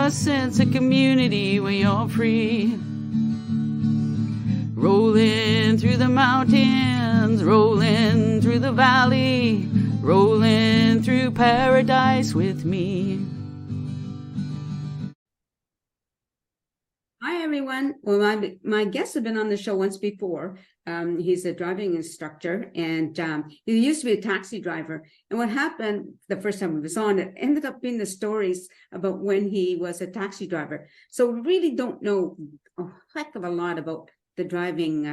a sense of community when you're free. Rolling through the mountains, rolling through the valley, rolling through paradise with me. Hi, everyone. Well, my guests have been on the show once before. He's a driving instructor, and he used to be a taxi driver. And what happened the first time he was on, it ended up being the stories about when he was a taxi driver. So we really don't know a heck of a lot about the driving,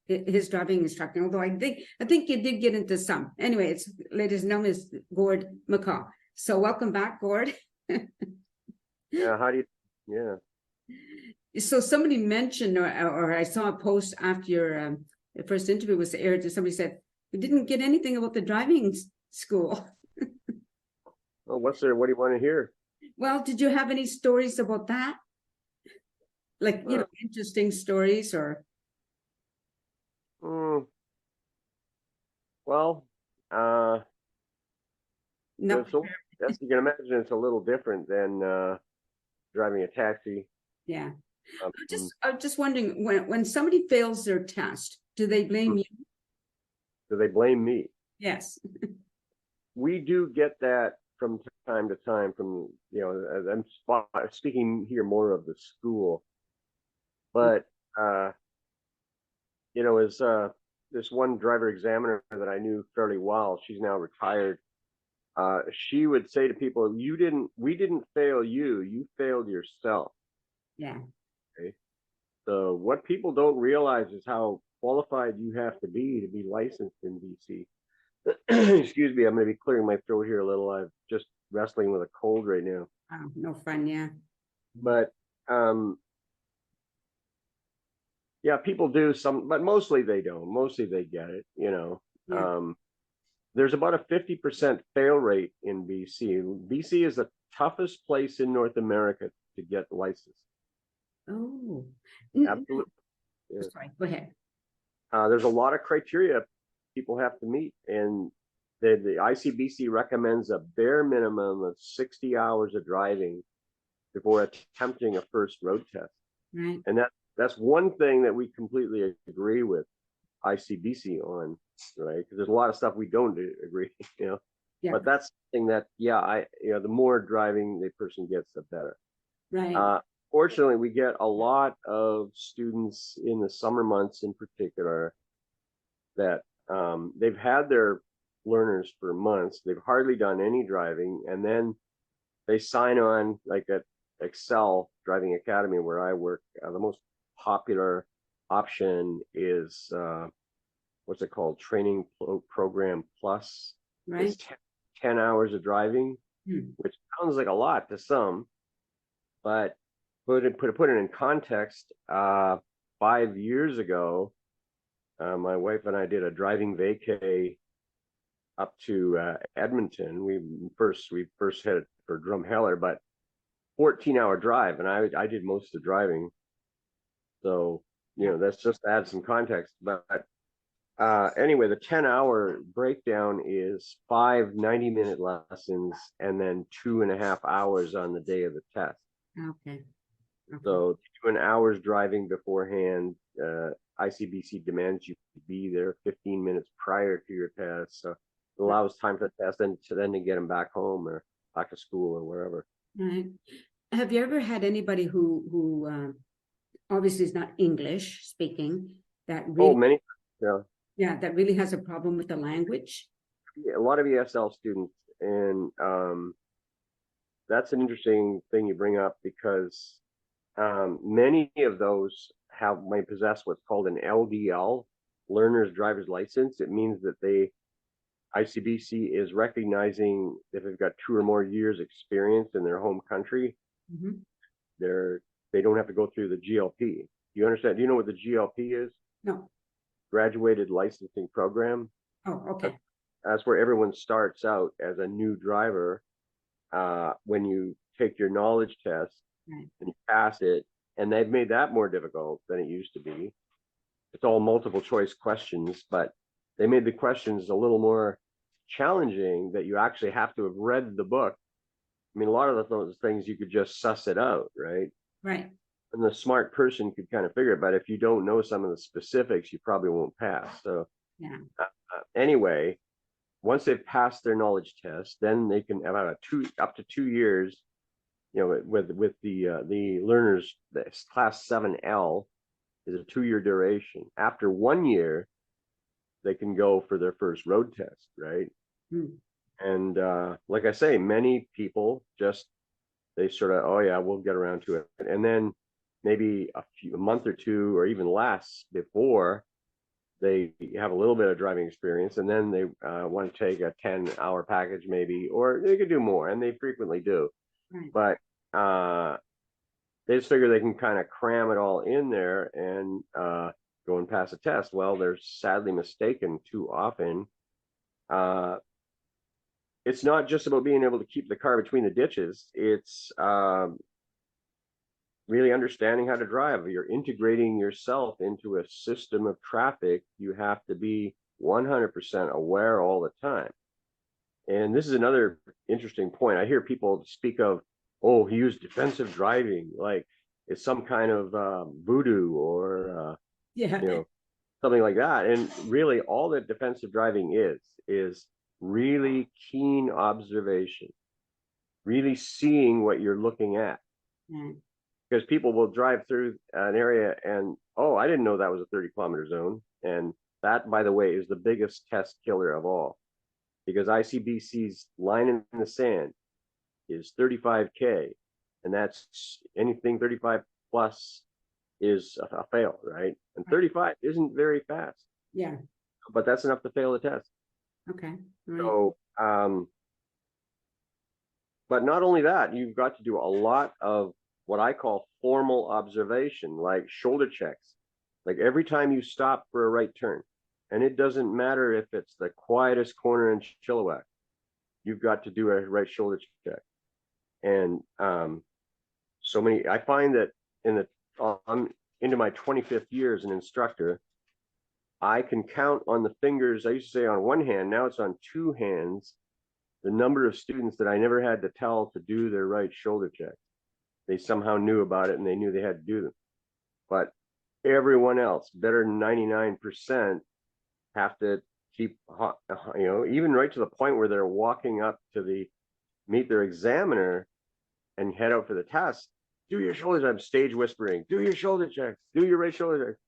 his driving instructor, although I think you did get into some. Anyway, it's ladies and gentlemen, is Gord MaCaw. So welcome back, Gord. Yeah, how do you, yeah. So somebody mentioned, or I saw a post after your first interview was aired, and somebody said, we didn't get anything about the driving school. Oh, what do you want to hear? Well, did you have any stories about that? Like, interesting stories or? Well, No. so, as you can imagine, it's a little different than driving a taxi. Yeah. I'm just wondering, when somebody fails their test, do they blame you? Do they blame me? Yes. We do get that from time to time from, I'm speaking here more of the school, but, as this one driver examiner that I knew fairly well, she's now retired. She would say to people, we didn't fail you, you failed yourself. Yeah. Okay. So what people don't realize is how qualified you have to be licensed in BC. Excuse me, I'm going to be clearing my throat here a little. I'm just wrestling with a cold right now. Oh, no fun, yeah. But yeah, people do some, but mostly they don't. Mostly they get it, Yeah. There's about a 50% fail rate in BC. BC is the toughest place in North America to get licensed. Oh, absolutely. Yeah. Sorry, go ahead. There's a lot of criteria people have to meet, and the ICBC recommends a bare minimum of 60 hours of driving before attempting a first road test. Right. And that's one thing that we completely agree with ICBC on, right? Because there's a lot of stuff we don't agree, Yeah. But that's something that, the more driving the person gets, the better. Right. Fortunately, we get a lot of students in the summer months in particular that they've had their learners for months. They've hardly done any driving, and then they sign on, like at Excel Driving Academy, where I work. The most popular option is what's it called? Training Program Plus. Right. It's 10 hours of driving, which sounds like a lot to some, but put it in context. 5 years ago, my wife and I did a driving vacay up to Edmonton. We first headed for Drumheller, but 14-hour drive, and I did most of the driving. So that's just to add some context. But anyway, the 10-hour breakdown is 5 90-minute lessons and then 2.5 hours on the day of the test. Okay. So 2 hours driving beforehand. ICBC demands you be there 15 minutes prior to your test, so it allows time for the test and to get them back home or back to school or wherever. Right. Have you ever had anybody who obviously is not English speaking that really? Yeah, that really has a problem with the language? Yeah, a lot of ESL students, and that's an interesting thing you bring up, because many of those may possess what's called an LDL, learner's driver's license. It means that ICBC is recognizing if they've got 2 or more years experience in their home country, they don't have to go through the GLP. Do you understand? Do you know what the GLP is? No. Graduated Licensing Program. Oh, okay. That's where everyone starts out as a new driver. When you take your knowledge test and you pass it, and they've made that more difficult than it used to be. It's all multiple choice questions, but they made the questions a little more challenging, that you actually have to have read the book I mean, a lot of those things you could just suss it out, right? Right. And the smart person could kind of figure it, but if you don't know some of the specifics, you probably won't pass. So Yeah. anyway, once they've passed their knowledge test, then they can about up to 2 years, you know, with the learners, this class 7L is a 2-year duration. After 1 year, they can go for their first road test, right? Hmm. And like I say, many people just, they sort of, oh yeah, we'll get around to it. And then maybe a month or two or even less before they have a little bit of driving experience, and then they want to take a 10-hour package maybe, or they could do more, and they frequently do. Right. But they just figure they can kind of cram it all in there and go and pass a test. Well, they're sadly mistaken too often. It's not just about being able to keep the car between the ditches. It's really understanding how to drive. You're integrating yourself into a system of traffic. You have to be 100% aware all the time. And this is another interesting point. I hear people speak of, oh, he used defensive driving, like it's some kind of voodoo or Yeah. you know, something like that. And really, all that defensive driving is really keen observation, really seeing what you're looking at. Right. Because people will drive through an area and, oh, I didn't know that was a 30-kilometer zone. And that, by the way, is the biggest test killer of all, because ICBC's line in the sand is 35K, and that's anything 35 plus is a fail, right? And 35 isn't very fast, Yeah. but that's enough to fail the test. Okay. Right. So, but not only that, you've got to do a lot of what I call formal observation, like shoulder checks. Like every time you stop for a right turn, and it doesn't matter if it's the quietest corner in Chilliwack, you've got to do a right shoulder check. And so many, I find that I'm into my 25th year as an instructor, I can count on the fingers. I used to say on one hand, now it's on 2 hands, the number of students that I never had to tell to do their right shoulder check. They somehow knew about it and they knew they had to do them. But everyone else, better than 99%, have to keep, even right to the point where they're walking up to meet their examiner and head out for the test. Do your shoulder checks. I'm stage whispering. Do your shoulder checks. Do your right shoulder checks.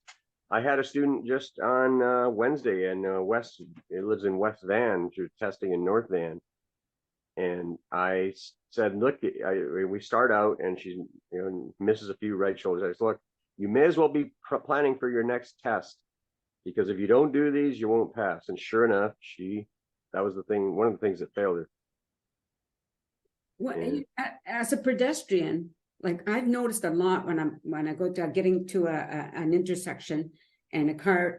I had a student just on Wednesday in it lives in West Van. She was testing in North Van. And I said, look, we start out and she misses a few right shoulders. I said, look, you may as well be planning for your next test, because if you don't do these, you won't pass. And sure enough, that was one of the things that failed her. Well, as a pedestrian, like I've noticed a lot when I go to getting to an intersection and a car,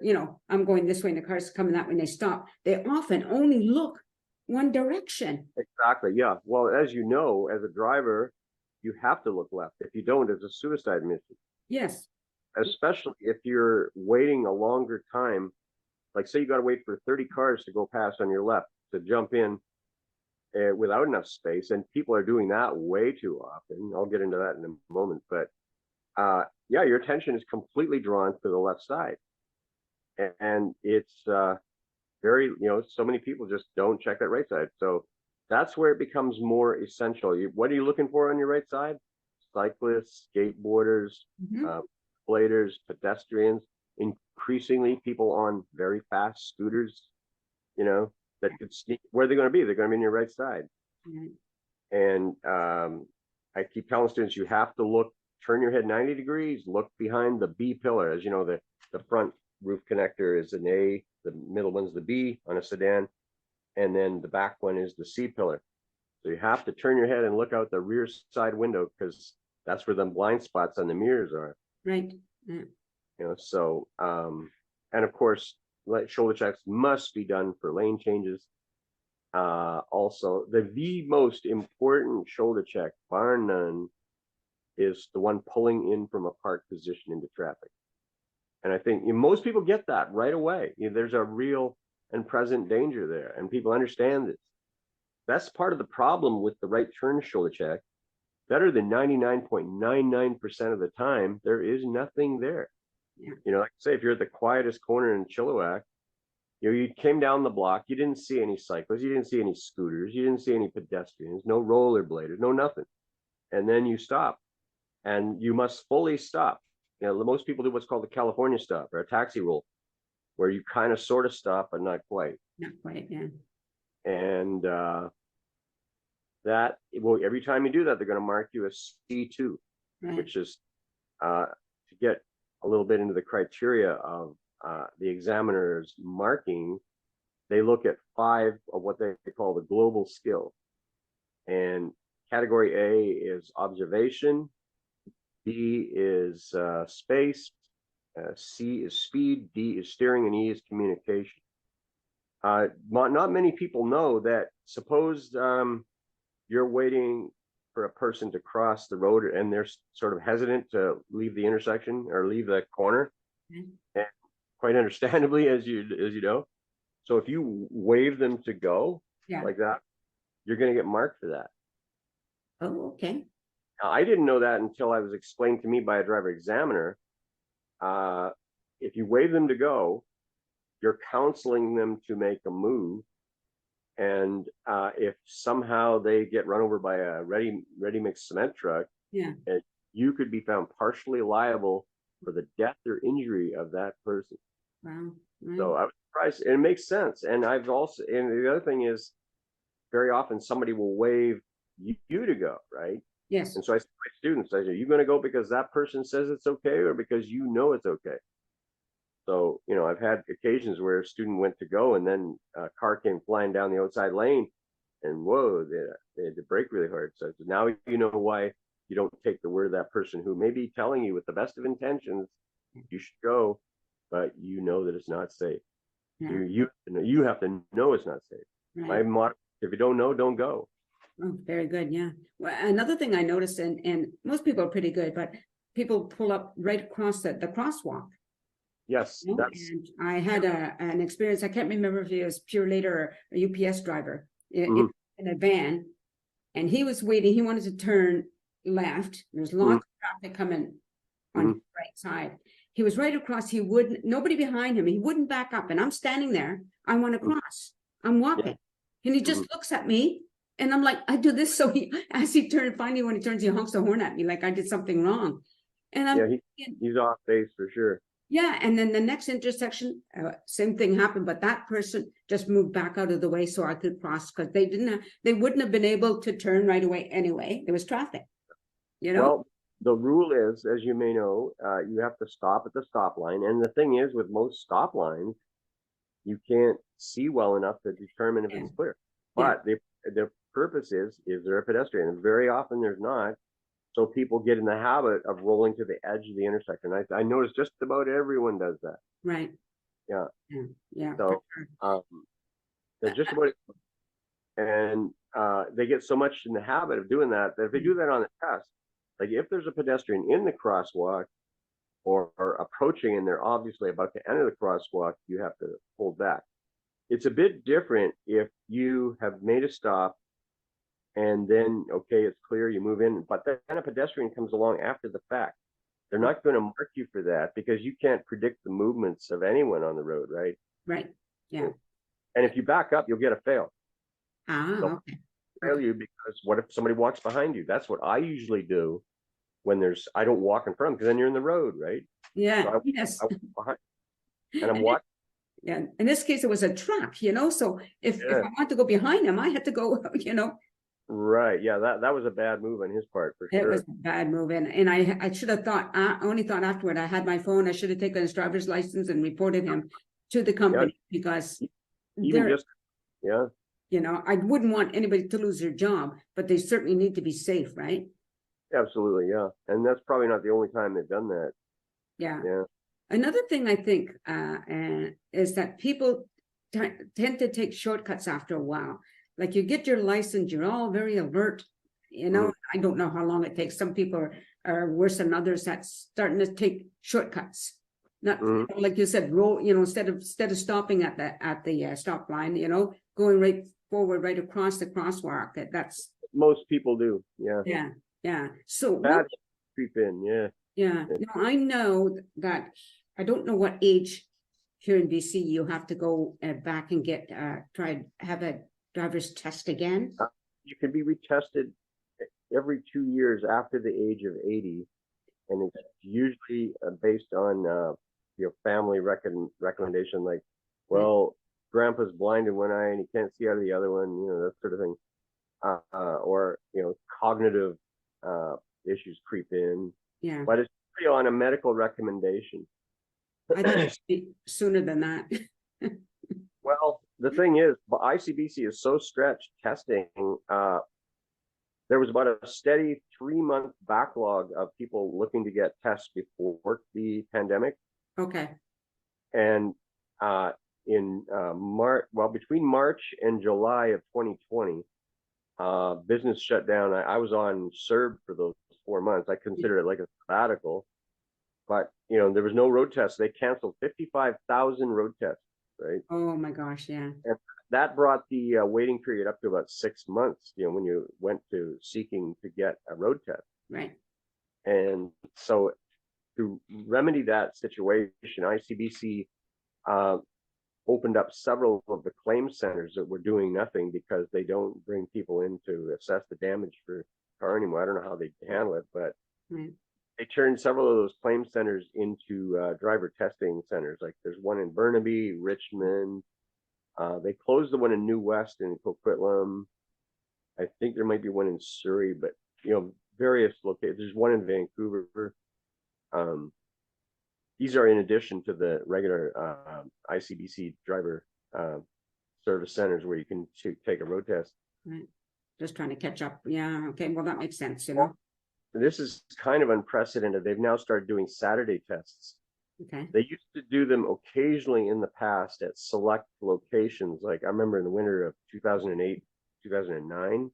I'm going this way and the car's coming that way and they stop. They often only look one direction. Exactly. Yeah. Well, as you know, as a driver, you have to look left. If you don't, it's a suicide mission. Yes. Especially if you're waiting a longer time. Like say you got to wait for 30 cars to go past on your left to jump in without enough space. And people are doing that way too often. I'll get into that in a moment. But yeah, your attention is completely drawn to the left side. And it's very, so many people just don't check that right side. So that's where it becomes more essential. What are you looking for on your right side? Cyclists, skateboarders, bladers, pedestrians, increasingly people on very fast scooters, that could sneak. Where are they going to be? They're going to be on your right side. And I keep telling students, you have to turn your head 90 degrees, look behind the B pillar. As you know, the front roof connector is an A, the middle one's the B on a sedan, and then the back one is the C pillar. So you have to turn your head and look out the rear side window, because that's where the blind spots on the mirrors are. Right. Yeah. So and of course, shoulder checks must be done for lane changes. Also, the most important shoulder check, bar none, is the one pulling in from a park position into traffic. And I think most people get that right away. There's a real and present danger there, and people understand this. that's part of the problem with the right turn shoulder check. Better than 99.99% of the time, there is nothing there. Yeah. You know, like I say, if you're at the quietest corner in Chilliwack, you know, you came down the block, you didn't see any cyclists, you didn't see any scooters, you didn't see any pedestrians, no rollerbladers, no nothing. And then you stop, and you must fully stop. You know, most people do what's called the California stop or a taxi roll, where you kind of sort of stop, but not quite. Not quite, yeah. And that, well, every time you do that, they're going to mark you a C2, Right. which is to get a little bit into the criteria of the examiner's marking. They look at 5 of what they call the global skill. And category A is observation, B is space, C is speed, D is steering, and E is communication. Not many people know that. Suppose you're waiting for a person to cross the road and they're sort of hesitant to leave the intersection or leave the corner, and quite understandably, as you know. So if you wave them to go like that, you're going to get marked for that. Oh, okay. Now, I didn't know that until I was explained to me by a driver examiner. If you wave them to go, you're counseling them to make a move. And if somehow they get run over by a ready mix cement truck, you could be found partially liable for the death or injury of that person. Wow. Right. So I was surprised, and it makes sense. And I've also, and the other thing is, very often somebody will wave you to go, right? Yes. And so I say to my students, I say, are you going to go because that person says it's okay, or because you know it's okay? So, you know, I've had occasions where a student went to go and then a car came flying down the outside lane, and whoa, they had to brake really hard. So now you know why you don't take the word of that person who may be telling you with the best of intentions you should go, but you know that it's not safe. Yeah. You have to know it's not safe. Right. My motto: if you don't know, don't go. Oh, very good. Yeah. Well, another thing I noticed, and most people are pretty good, but people pull up right across the crosswalk. Yes, you know? And I had an experience. I can't remember if he was pure later or a UPS driver in a van, and he was waiting. He wanted to turn left. There's lots of traffic coming on his right side. He was right across. He wouldn't. Nobody behind him. He wouldn't back up. And I'm standing there. I want to cross. I'm walking, and he just looks at me. And I'm like, I do this. So as he turned, finally, when he turns, he honks the horn at me like I did something wrong. And I'm he's off base for sure. Yeah. And then the next intersection, same thing happened, but that person just moved back out of the way so I could cross, because they wouldn't have been able to turn right away anyway. There was traffic, you know? Well, the rule is, as you may know, you have to stop at the stop line. And the thing is, with most stop lines, you can't see well enough to determine if it's clear. But the purpose is there a pedestrian? And very often there's not. So people get in the habit of rolling to the edge of the intersection. I notice just about everyone does that. Right. Yeah. Yeah. So they're just about, and they get so much in the habit of doing that if they do that on the test, like if there's a pedestrian in the crosswalk or approaching and they're obviously about to enter the crosswalk, you have to hold back. It's a bit different if you have made a stop and then, okay, it's clear, you move in, but then a pedestrian comes along after the fact. They're not going to mark you for that because you can't predict the movements of anyone on the road, right? Right. Yeah. And if you back up, you'll get a fail. Okay. Fail you because what if somebody walks behind you? That's what I usually do when I don't walk in front of them, because then you're in the road, right? Yeah. So yes. I walk behind, and I'm walking. Yeah. In this case, it was a trap, you know. So if I want to go behind him, I had to go, you know. Right. Yeah. That was a bad move on his part for sure. It was a bad move, and I should have thought. I only thought afterward. I had my phone. I should have taken his driver's license and reported him to the company because even just you know, I wouldn't want anybody to lose their job, but they certainly need to be safe, right? Absolutely. Yeah. And that's probably not the only time they've done that. Yeah. Yeah. Another thing I think is that people tend to take shortcuts after a while. Like you get your license, you're all very alert, you know. I don't know how long it takes. Some people are worse than others at starting to take shortcuts. Not like you said, roll, you know, instead of stopping at the stop line, you know, going right forward right across the crosswalk. That's Most people do. Yeah. yeah. So what, That's creep in. Yeah. yeah. Now I know that I don't know what age here in BC you have to go back and get have a driver's test again. You can be retested every 2 years after the age of 80, and it's usually based on your family recommendation, like, well, grandpa's blind in one eye and he can't see out of the other one, that sort of thing. Or cognitive issues creep in. Yeah, But it's really on a medical recommendation. I think it should be sooner than that. Well, the thing is, ICBC is so stretched testing. There was about a steady 3-month backlog of people looking to get tests before the pandemic. Okay. And in March, between March and July of 2020, business shut down. I was on CERB for those 4 months. I consider it like a sabbatical, but there was no road tests. They canceled 55,000 road tests, right? Oh my gosh, yeah. And that brought the waiting period up to about 6 months, when you went to seeking to get a road test. Right. And so to remedy that situation, ICBC opened up several of the claim centers that were doing nothing because they don't bring people in to assess the damage for car anymore. I don't know how they handle it, but they turned several of those claim centers into driver testing centers. Like there's one in Burnaby, Richmond. They closed the one in New West in Coquitlam. I think there might be one in Surrey, but various locations. There's one in Vancouver. These are in addition to the regular ICBC driver service centers where you can take a road test. Right. Just trying to catch up. Yeah. Okay. Well, that makes sense. This is kind of unprecedented. They've now started doing Saturday tests. Okay. They used to do them occasionally in the past at select locations. Like I remember in the winter of 2008, 2009,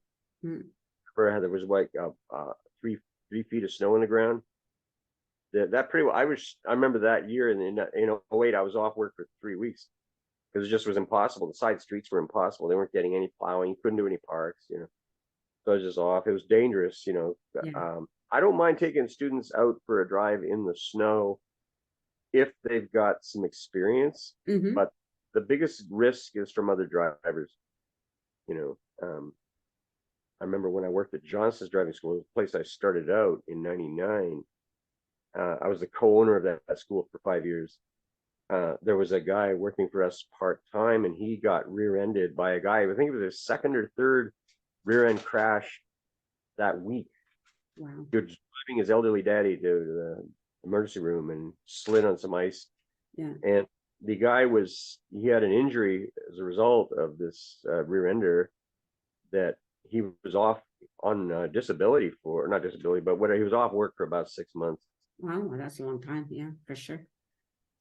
where there was like 3 feet of snow on the ground. That pretty well. I remember that year, and in 08, I was off work for 3 weeks because it just was impossible. The side streets were impossible. They weren't getting any plowing. You couldn't do any parks. So I was just off. It was dangerous. Yeah. I don't mind taking students out for a drive in the snow if they've got some experience, but the biggest risk is from other drivers. I remember when I worked at Johnson's Driving School, the place I started out in '99. I was the co-owner of that school for 5 years. There was a guy working for us part-time, and he got rear-ended by a guy. I think it was his second or third rear-end crash that week. Wow. He was driving his elderly daddy to the emergency room and slid on some ice. Yeah. And the guy he had an injury as a result of this rear-ender that he was off on disability for, not disability, but he was off work for about 6 months. Wow, that's a long time. Yeah, for sure.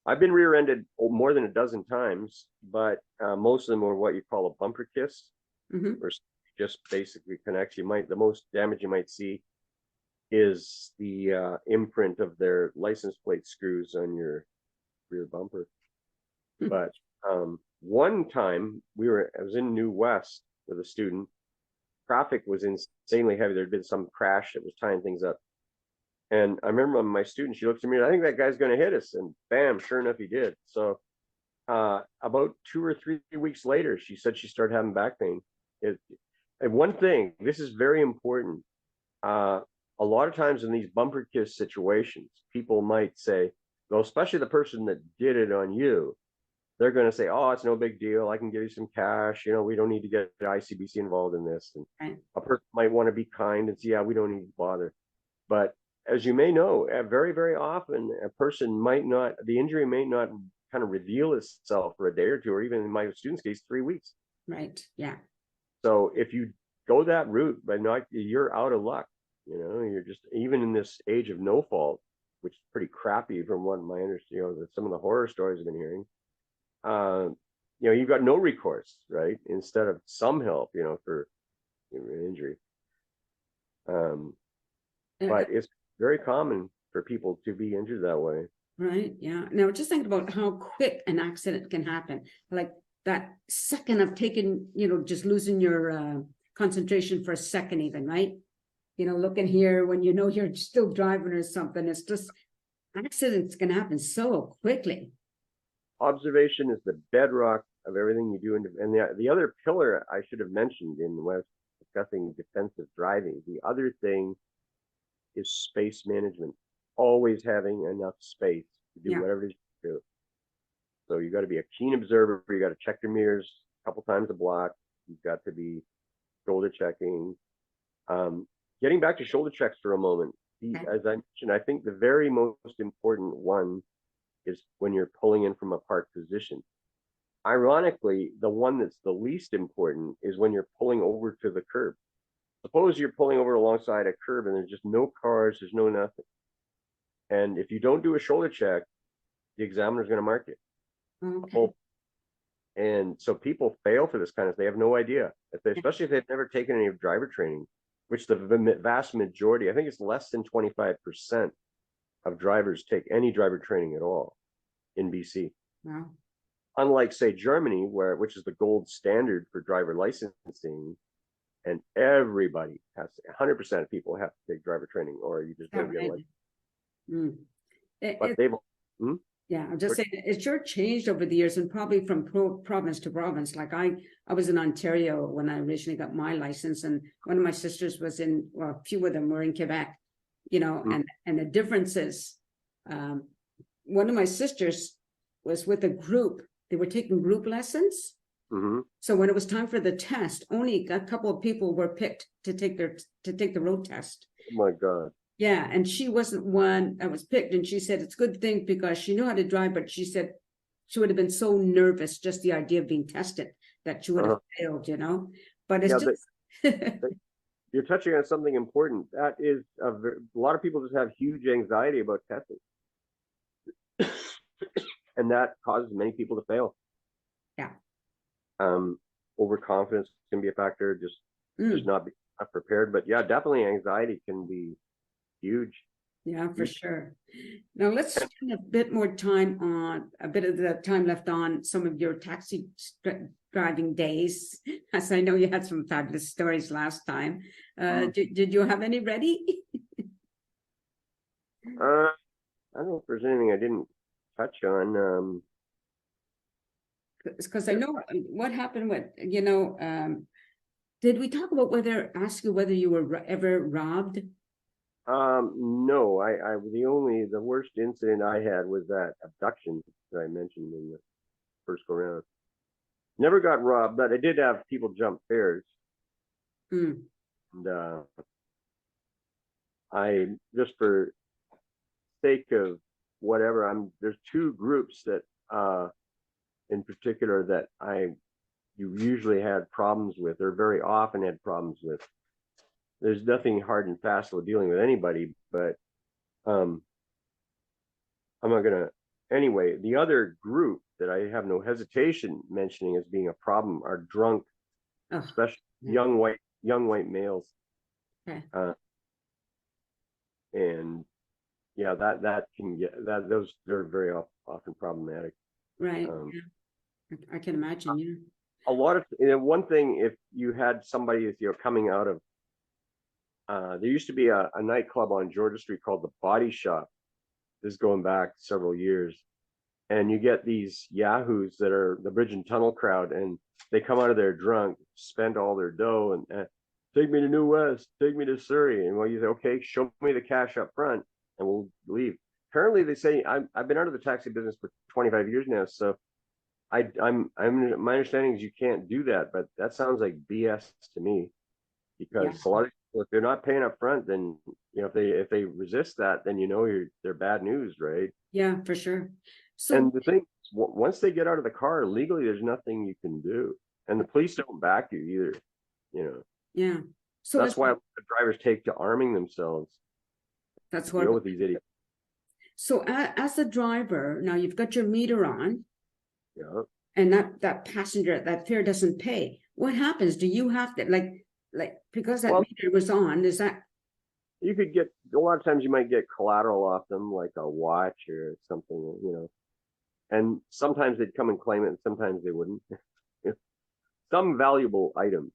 I've been rear-ended more than a dozen times, but most of them are what you call a bumper kiss, or just basically connects. The most damage you might see is the imprint of their license plate screws on your rear bumper. But one time I was in New West with a student. Traffic was insanely heavy. There'd been some crash that was tying things up. And I remember my student, she looked at me, and I think that guy's going to hit us. And bam, sure enough, he did. So about 2 or 3 weeks later, she said she started having back pain. And one thing, this is very important. A lot of times in these bumper kiss situations, people might say, well, especially the person that did it on you, they're going to say, oh, it's no big deal. I can give you some cash. We don't need to get the ICBC involved in this. And a person might want to be kind and say, yeah, we don't need to bother. But as you may know, very, very often a person the injury may not kind of reveal itself for a day or two, or even in my student's case, 3 weeks. Right. Yeah. So if you go that route, you're out of luck. You're just, even in this age of no fault, which is pretty crappy from what my understanding, some of the horror stories I've been hearing. You've got no recourse, right? Instead of some help, for an injury. But it's very common for people to be injured that way. Right. Yeah. Now, just thinking about how quick an accident can happen. Like that second of taking, just losing your concentration for a second even, right? Looking here when you're still driving or something. It's just accidents can happen so quickly. Observation is the bedrock of everything you do. And the other pillar I should have mentioned when I was discussing defensive driving, the other thing is space management. Always having enough space to do whatever it is you do. So you got to be a keen observer. You got to check your mirrors a couple times a block. You've got to be shoulder checking. Getting back to shoulder checks for a moment. As I mentioned, I think the very most important one is when you're pulling in from a park position. Ironically, the one that's the least important is when you're pulling over to the curb. Suppose you're pulling over alongside a curb and there's just no cars, there's no nothing. And if you don't do a shoulder check, the examiner's going to mark it. Okay. And so people fail for this kind of, they have no idea, especially if they've never taken any driver training, which the vast majority, I think it's less than 25% of drivers take any driver training at all in BC. Wow. Unlike, say, Germany, which is the gold standard for driver licensing, and everybody has 100% of people have to take driver training, or you just don't get a license. But they've. Yeah, I'm just saying it sure changed over the years, and probably from province to province. Like I was in Ontario when I originally got my license, and one of my sisters was a few of them were in Quebec, and the difference is, one of my sisters was with a group. They were taking group lessons. So when it was time for the test, only a couple of people were picked to take the road test. Oh my God. Yeah, and she wasn't one that was picked, and she said it's a good thing because she knew how to drive, but she said she would have been so nervous just the idea of being tested that she would have failed, But it's just you're touching on something important. That is a lot of people just have huge anxiety about testing, and that causes many people to fail. Yeah. Overconfidence can be a factor. Just not being prepared. But yeah, definitely anxiety can be huge. Yeah, for sure. Now let's spend a bit more time on a bit of the time left on some of your taxi driving days, as I know you had some fabulous stories last time. Did you have any ready? I don't know if there's anything I didn't touch on. Because I know what happened with, did we talk about ask you whether you were ever robbed? No, the worst incident I had was that abduction that I mentioned in the first go round. Never got robbed, but I did have people jump fares. And I, just for sake of whatever, there's two groups that in particular that you usually had problems with, or very often had problems with. There's nothing hard and fast with dealing with anybody, but I'm not gonna. Anyway, the other group that I have no hesitation mentioning as being a problem are drunk, especially young white males. Okay. And yeah, that can get they're very often problematic. Right. I can imagine. A lot of one thing, if you had somebody coming out of there used to be a nightclub on Georgia Street called the Body Shop. This is going back several years. And you get these yahoos that are the bridge and tunnel crowd, and they come out of there drunk, spend all their dough, and take me to New West, take me to Surrey. And you say, okay, show me the cash up front, and we'll leave. Apparently, they say I've been out of the taxi business for 25 years now, so I'm my understanding is you can't do that, but that sounds like BS to me, because a lot of people, if they're not paying up front, then if they resist that, then they're bad news, right? Yeah, for sure. So, and the thing, once they get out of the car legally, there's nothing you can do, and the police don't back you either. Yeah. So that's why the drivers take to arming themselves. That's what. Deal with these idiots. So as a driver, now you've got your meter on. Yeah. And that passenger, that fare doesn't pay. What happens? Do you have to like because that meter was on? Is that? You could get, a lot of times you might get collateral off them, like a watch or something, and sometimes they'd come and claim it, and sometimes they wouldn't. some valuable items.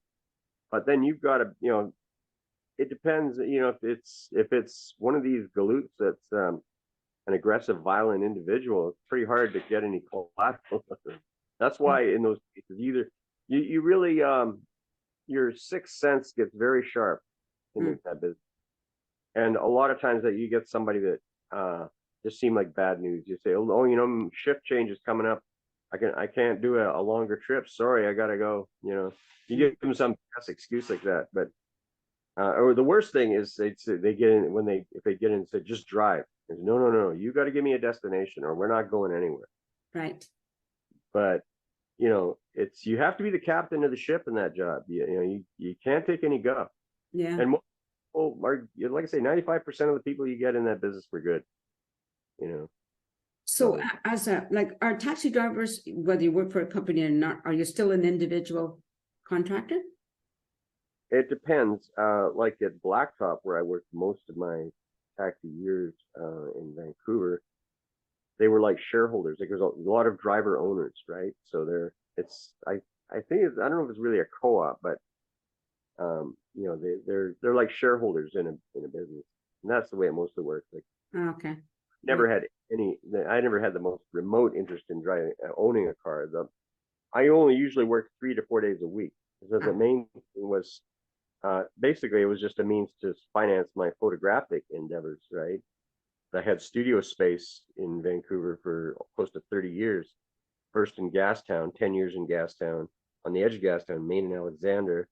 But then you've got to, it depends, if it's one of these galoots that's an aggressive, violent individual, it's pretty hard to get any collateral. That's why in those cases, either you really your sixth sense gets very sharp in that business. And a lot of times that you get somebody that just seem like bad news. You say, oh, shift change is coming up. I can't do a longer trip. Sorry, I gotta go. You give them some excuse like that. But or the worst thing is they get in if they get in and say just drive. No, you got to give me a destination or we're not going anywhere. Right. But it's you have to be the captain of the ship in that job. You can't take any guff. Yeah. And like I say, 95% of the people you get in that business were good. So as are taxi drivers, whether you work for a company or not, are you still an individual contractor? It depends. Like at Blacktop, where I worked most of my taxi years in Vancouver, they were like shareholders. Like there's a lot of driver owners, right? So I think I don't know if it's really a co-op, but they're like shareholders in a business, and that's the way it mostly works. Like okay. I never had the most remote interest in owning a car. I only usually worked 3 to 4 days a week. So the main thing was basically it was just a means to finance my photographic endeavors, right? I had studio space in Vancouver for close to 30 years. First in Gastown, 10 years in Gastown, on the edge of Gastown, Main and Alexander.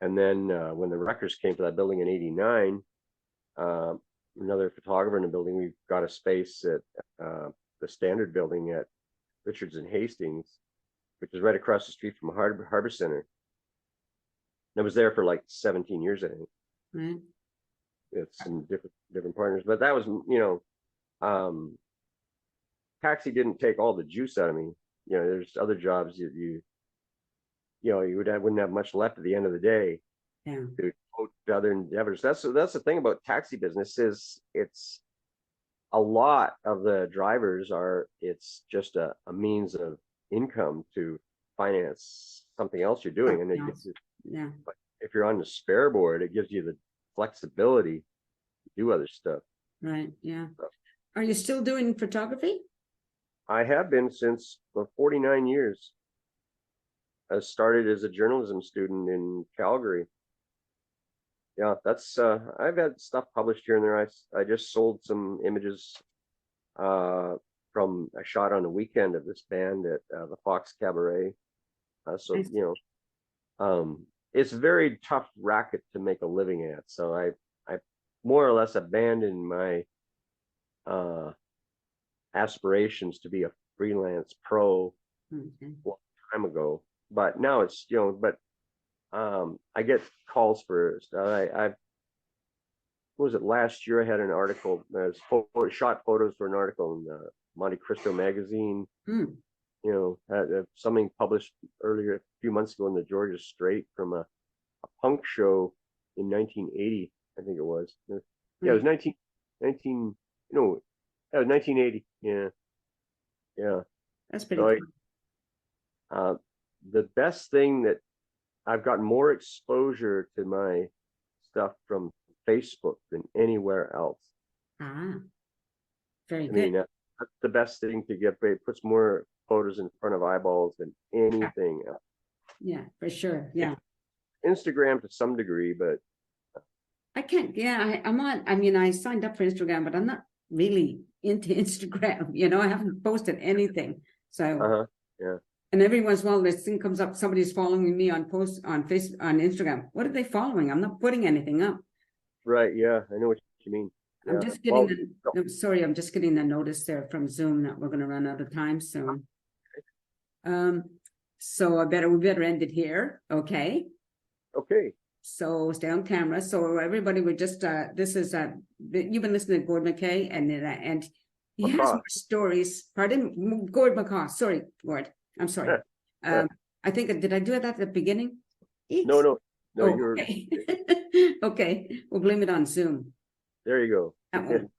And then when the Rutgers came to that building in '89, another photographer in the building, we got a space at the Standard building at Richards and Hastings, which is right across the street from Harbor Center. I was there for like 17 years, I think. Right. It's some different partners, but that was, taxi didn't take all the juice out of me. There's other jobs you wouldn't have much left at the end of the day. Yeah. To devote to other endeavors. That's the thing about taxi business is it's a lot of the drivers it's just a means of income to finance something else you're doing, and but if you're on the spare board, it gives you the flexibility to do other stuff. Right. Yeah. Are you still doing photography? I have been since for 49 years. I started as a journalism student in Calgary. Yeah, that's I've had stuff published here and there. I just sold some images from a shot on a weekend of this band at the Fox Cabaret. It's a very tough racket to make a living at. So I more or less abandoned my aspirations to be a freelance pro a long time ago. But now it's I get calls for what was it last year? I had an article, shot photos for an article in Monte Cristo magazine. Had something published earlier a few months ago in the Georgia Straight from a punk show in 1980, I think it was. It was 1980. Yeah. That's pretty cool. The best thing that I've gotten more exposure to my stuff from Facebook than anywhere else. Very good. I mean, that's the best thing to get. It puts more photos in front of eyeballs than anything else. Yeah, for sure. Yeah. Instagram to some degree, but I can't. Yeah, I'm on. I mean, I signed up for Instagram, but I'm not really into Instagram. I haven't posted anything. So yeah. And every once in a while, this thing comes up. Somebody's following me on Instagram. What are they following? I'm not putting anything up. Right. Yeah, I know what you mean. Yeah. I'm just getting I'm just getting the notice there from Zoom that we're going to run out of time soon. So we better end it here. Okay. Okay. So stay on camera. So everybody would just this is you've been listening to Gord MaCaw and he has more stories. Pardon, Gord MaCaw. Sorry, Gord. I'm sorry. I think did I do that at the beginning? No. Okay. Okay, we'll blame it on Zoom. There you go.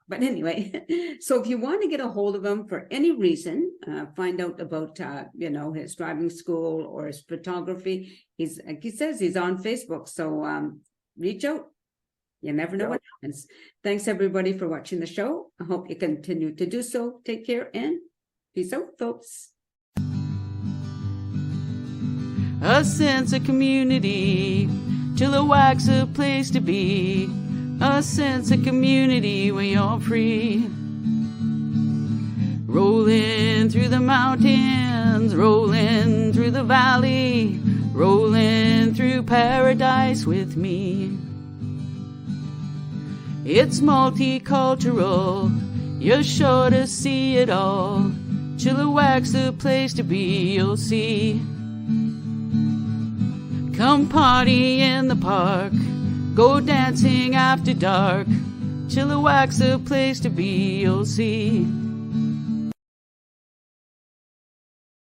But anyway, so if you want to get a hold of him for any reason, find out about, his driving school or his photography, he's, like he says, he's on Facebook. So reach out. You never know what happens. Thanks, everybody, for watching the show. I hope you continue to do so. Take care and peace out, folks. A sense of community, Chilliwack's a place to be. A sense of community when you're free. Rolling through the mountains, rolling through the valley, rolling through paradise with me. It's multicultural, you're sure to see it all. Chilliwack's the place to be, you'll see. Come party in the park, go dancing after dark. Chilliwack's the place to be, you'll see.